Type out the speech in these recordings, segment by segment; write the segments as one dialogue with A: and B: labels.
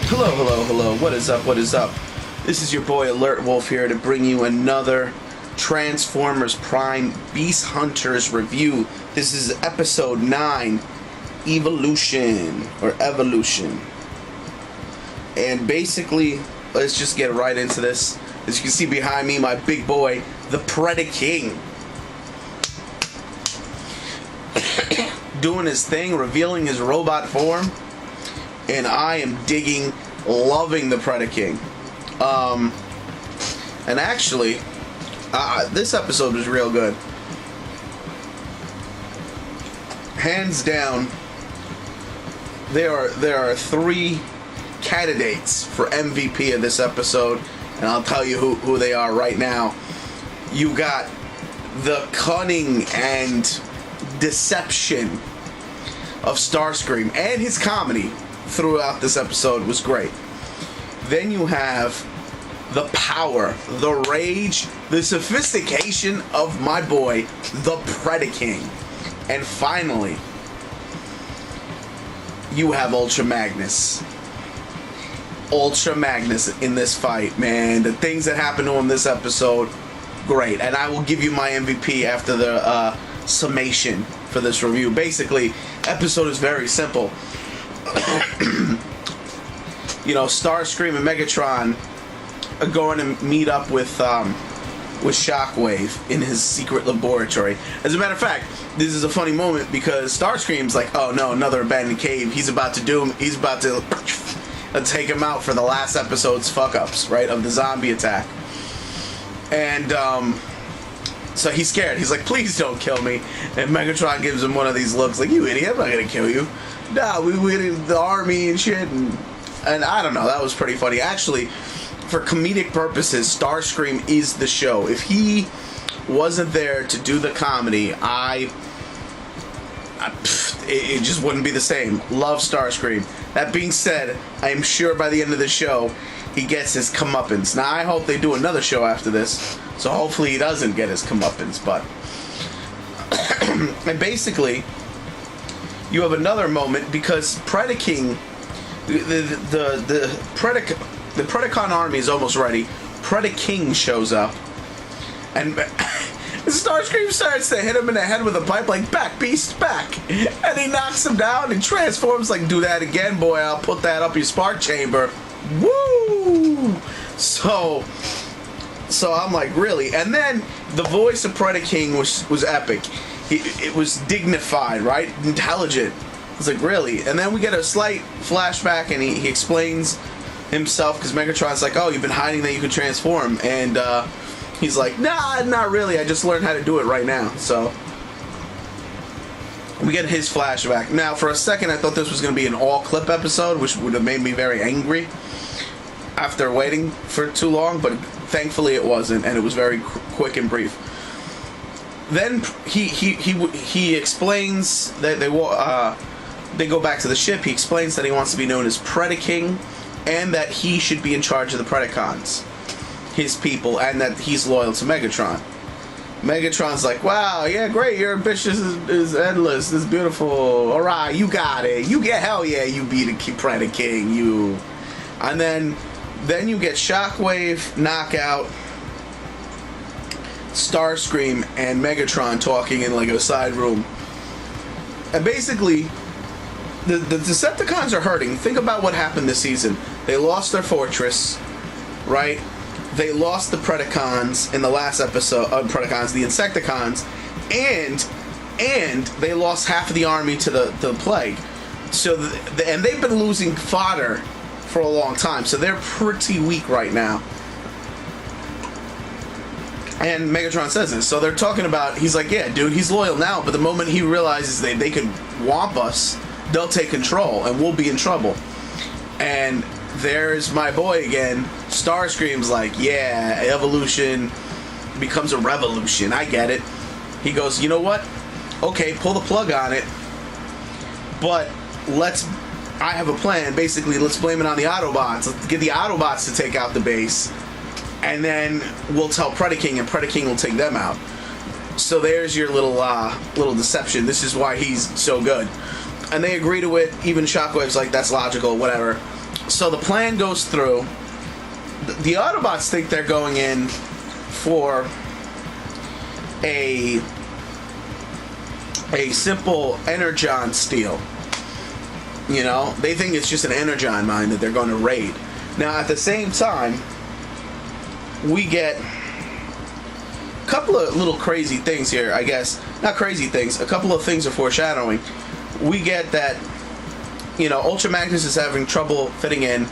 A: Hello, hello, hello. What is up? What is up? This is your boy Alertwolf here to bring you another Transformers Prime Beast Hunters review. This is episode 9, Evolution. And basically, let's just get right into this. As you can see behind me, my big boy, the Preda King. Doing his thing, revealing his robot form. And I am digging, loving the Preda King. And actually, this episode was real good. Hands down, there are 3 candidates for MVP of this episode, and I'll tell you who they are right now. You got the cunning and deception of Starscream, and his comedy throughout this episode was great. Then you have the power, the rage, the sophistication of my boy, the Preda King. And finally, you have Ultra Magnus. Ultra Magnus in this fight, man. The things that happened to him this episode, great. And I will give you my MVP after the summation for this review. Basically, episode is very simple. You know, Starscream and Megatron are going to meet up with Shockwave in his secret laboratory. As a matter of fact, this is a funny moment because Starscream's like, oh no, another abandoned cave. He's about to take him out for the last episode's fuck-ups, right, of the zombie attack. And so he's scared. He's like, please don't kill me. And Megatron gives him one of these looks like, you idiot, I'm not gonna kill you. Nah, we the army and shit, and I don't know, that was pretty funny. Actually, for comedic purposes, Starscream is the show. If he wasn't there to do the comedy, it just wouldn't be the same. Love Starscream. That being said, I am sure by the end of the show, he gets his comeuppance. Now, I hope they do another show after this, so hopefully he doesn't get his comeuppance, but... and basically, you have another moment because Preda King, the Predacon army is almost ready. Preda King shows up, and Starscream starts to hit him in the head with a pipe, like, back, beast, back. And he knocks him down and transforms, like, do that again, boy, I'll put that up your spark chamber. Woo! So I'm like, really? And then the voice of Preda King was epic. It was dignified, right? Intelligent. It's like, really? And then we get a slight flashback, and he explains himself, because Megatron's like, oh, you've been hiding that you can transform. And he's like, nah, not really. I just learned how to do it right now. So we get his flashback. Now, for a second, I thought this was going to be an all-clip episode, which would have made me very angry after waiting for too long, but thankfully it wasn't, and it was very quick and brief. Then he explains that they go back to the ship. He explains that he wants to be known as Preda King, and that he should be in charge of the Predacons, his people, and that he's loyal to Megatron. Megatron's like, wow, yeah, great, your ambition is endless, it's beautiful, alright, you got it, hell yeah, you be the Preda King, you. And then you get Shockwave, Knockout, Starscream, and Megatron talking in like a side room. And basically, the Decepticons are hurting. Think about what happened this season. They lost their fortress, right? They lost the Predacons in the last episode of Predacons, the Insecticons, and they lost half of the army to the plague. So and they've been losing fodder for a long time, so they're pretty weak right now. And Megatron says this, so they're talking about, he's like, yeah, dude, he's loyal now, but the moment he realizes they could whomp us, they'll take control, and we'll be in trouble. And there's my boy again. Starscream's like, yeah, evolution becomes a revolution. I get it. He goes, you know what? Okay, pull the plug on it, but I have a plan. Basically, let's blame it on the Autobots. Let's get the Autobots to take out the base, and then we'll tell Preda King, and Preda King will take them out. So there's your little deception. This is why he's so good. And they agree to it. Even Shockwave's like, that's logical, whatever. So the plan goes through. The Autobots think they're going in for a simple Energon steal. You know, they think it's just an Energon mine that they're going to raid. Now, at the same time, we get a couple of little crazy things here, I guess. Not crazy things, a couple of things of foreshadowing. We get that, you know, Ultra Magnus is having trouble fitting in.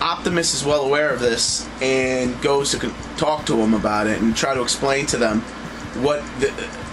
A: Optimus is well aware of this and goes to talk to him about it and try to explain to them what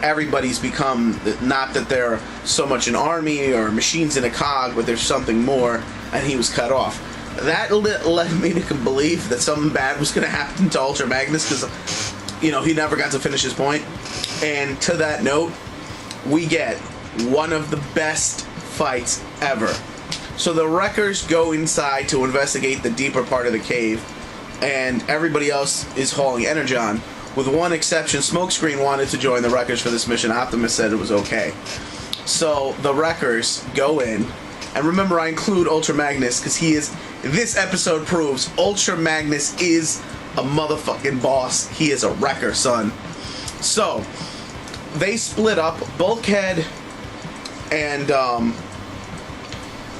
A: everybody's become. Not that they're so much an army or machines in a cog, but there's something more, and he was cut off. That led me to believe that something bad was going to happen to Ultra Magnus because, you know, he never got to finish his point. And to that note, we get one of the best fights ever. So the Wreckers go inside to investigate the deeper part of the cave, and everybody else is hauling Energon. With one exception, Smokescreen wanted to join the Wreckers for this mission. Optimus said it was okay. So the Wreckers go in, and remember, I include Ultra Magnus because he is. This episode proves Ultra Magnus is a motherfucking boss. He is a Wrecker, son. So they split up. Bulkhead and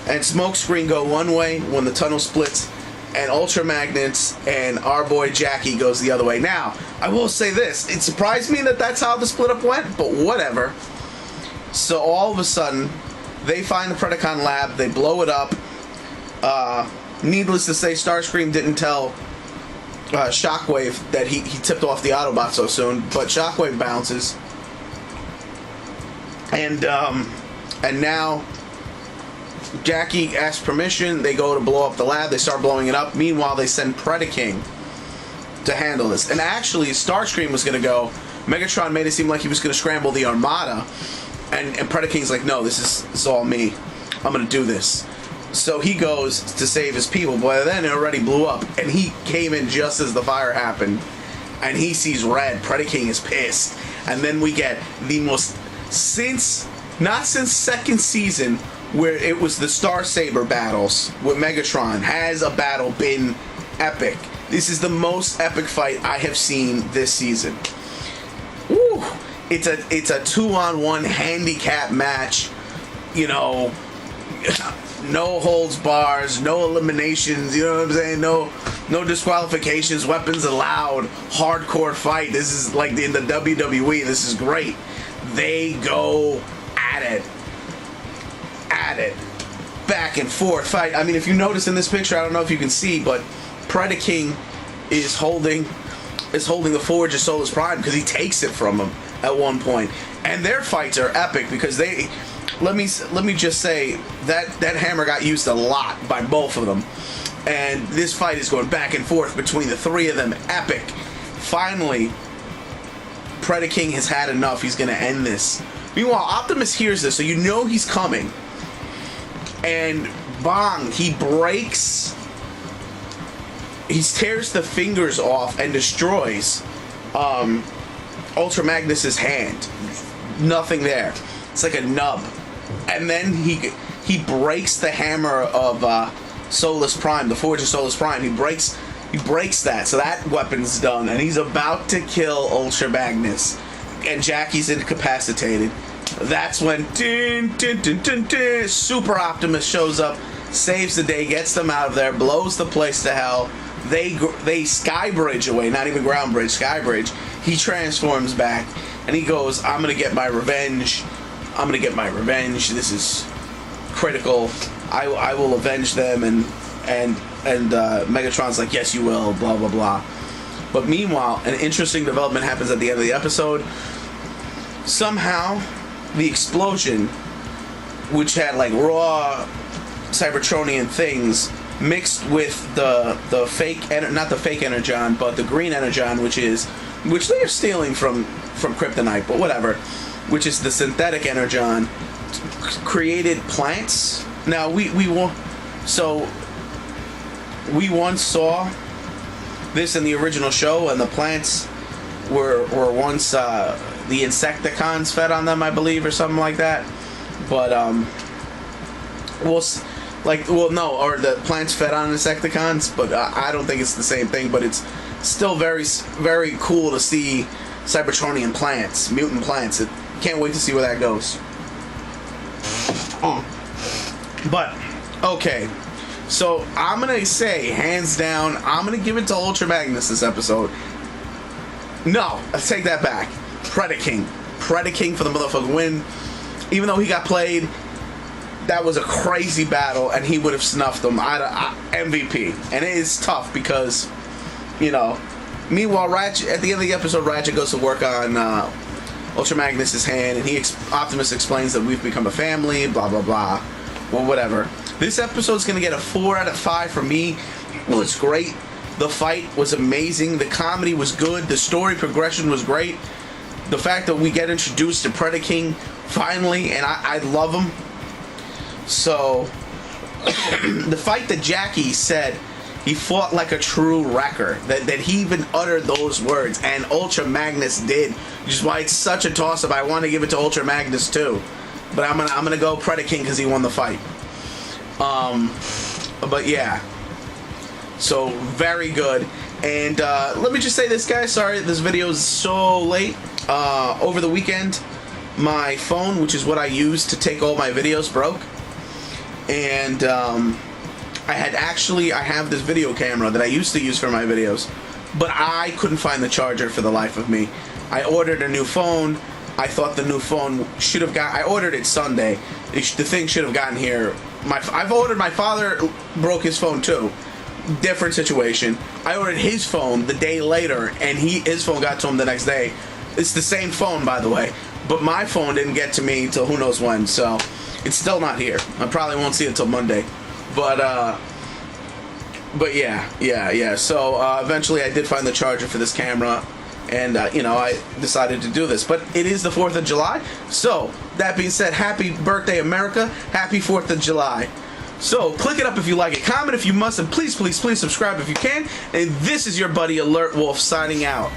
A: Smokescreen go one way when the tunnel splits, and Ultra Magnus and our boy Jackie goes the other way. Now, I will say this. It surprised me that that's how the split up went, but whatever. So all of a sudden, they find the Predacon lab, they blow it up. Needless to say, Starscream didn't tell Shockwave that he tipped off the Autobot so soon, but Shockwave bounces. And now Jackie asks permission. They go to blow up the lab. They start blowing it up. Meanwhile, they send Preda King to handle this. And actually, Starscream was going to go. Megatron made it seem like he was going to scramble the Armada. And Preda King's like, no, this is all me. I'm going to do this. So he goes to save his people. But by then, it already blew up. And he came in just as the fire happened. And he sees red. Preda King is pissed. And then we get the most... Not since second season... where it was the Star Saber battles with Megatron, has a battle been epic. This is the most epic fight I have seen this season. Woo! It's a 2-on-1 handicap match. You know, no holds bars, no eliminations. You know what I'm saying? No disqualifications. Weapons allowed. Hardcore fight. This is like in the WWE. This is great. They go at it. Back and forth fight. I mean, if you notice in this picture, I don't know if you can see, but Preda King is holding the Forge of Solus Prime because he takes it from him at one point. And their fights are epic because they... Let me just say that hammer got used a lot by both of them. And this fight is going back and forth between the three of them. Epic. Finally, Preda King has had enough. He's going to end this. Meanwhile, Optimus hears this, so you know he's coming. And bang, he tears the fingers off and destroys Ultra Magnus's hand. Nothing there. It's like a nub. And then he breaks the hammer of Solus Prime, the Forge of Solus Prime. He breaks that, so that weapon's done. And he's about to kill Ultra Magnus. And Jackie's incapacitated. That's when Super Optimus shows up, saves the day, gets them out of there, blows the place to hell. They sky bridge away, not even ground bridge, sky bridge. He transforms back, and he goes, I'm going to get my revenge. I'm going to get my revenge. This is critical. I will avenge them. And Megatron's like, yes, you will, blah, blah, blah. But meanwhile, an interesting development happens at the end of the episode. Somehow, the explosion, which had like raw Cybertronian things mixed with the fake, not the fake Energon, but the green Energon, which they are stealing from Kryptonite, but whatever, which is the synthetic Energon, created plants. Now we once saw this in the original show, and the plants were once the Insecticons fed on them, I believe, or something like that. But Like, well, no, or the plants fed on insecticons, but I don't think it's the same thing. But it's still very cool to see Cybertronian plants, mutant plants. Can't wait to see where that goes. But okay, so I'm gonna say hands down, I'm gonna give it to Ultra Magnus this episode. No, let's take that back. Preda King for the motherfucking win. Even though he got played, that was a crazy battle, and he would have snuffed them. MVP, and it is tough because, you know. Meanwhile, Ratchet at the end of the episode, Ratchet goes to work on Ultra Magnus's hand, and Optimus explains that we've become a family. Blah blah blah. Well, whatever. This episode's gonna get a 4 out of 5 from me. It was great. The fight was amazing. The comedy was good. The story progression was great. The fact that we get introduced to Preda King finally, and I love him. So, the fight that Jackie said he fought like a true wrecker, that he even uttered those words, and Ultra Magnus did, which is why it's such a toss-up. I want to give it to Ultra Magnus too, but I'm gonna go Preda King because he won the fight. But yeah, so very good. And let me just say this, guys. Sorry, this video is so late. Over the weekend, my phone, which is what I use to take all my videos, broke. And I have this video camera that I used to use for my videos, but I couldn't find the charger for the life of me. I ordered a new phone. I thought the new phone should have I ordered it Sunday. The thing should have gotten here. My father broke his phone too. Different situation. I ordered his phone the day later, and his phone got to him the next day. It's the same phone, by the way, but my phone didn't get to me till who knows when, so it's still not here. I probably won't see it till Monday. But yeah. So eventually I did find the charger for this camera, and I decided to do this. But it is the 4th of July, so that being said, happy birthday, America! Happy 4th of July. So click it up if you like it, comment if you must, and please subscribe if you can. And this is your buddy Alert Wolf signing out.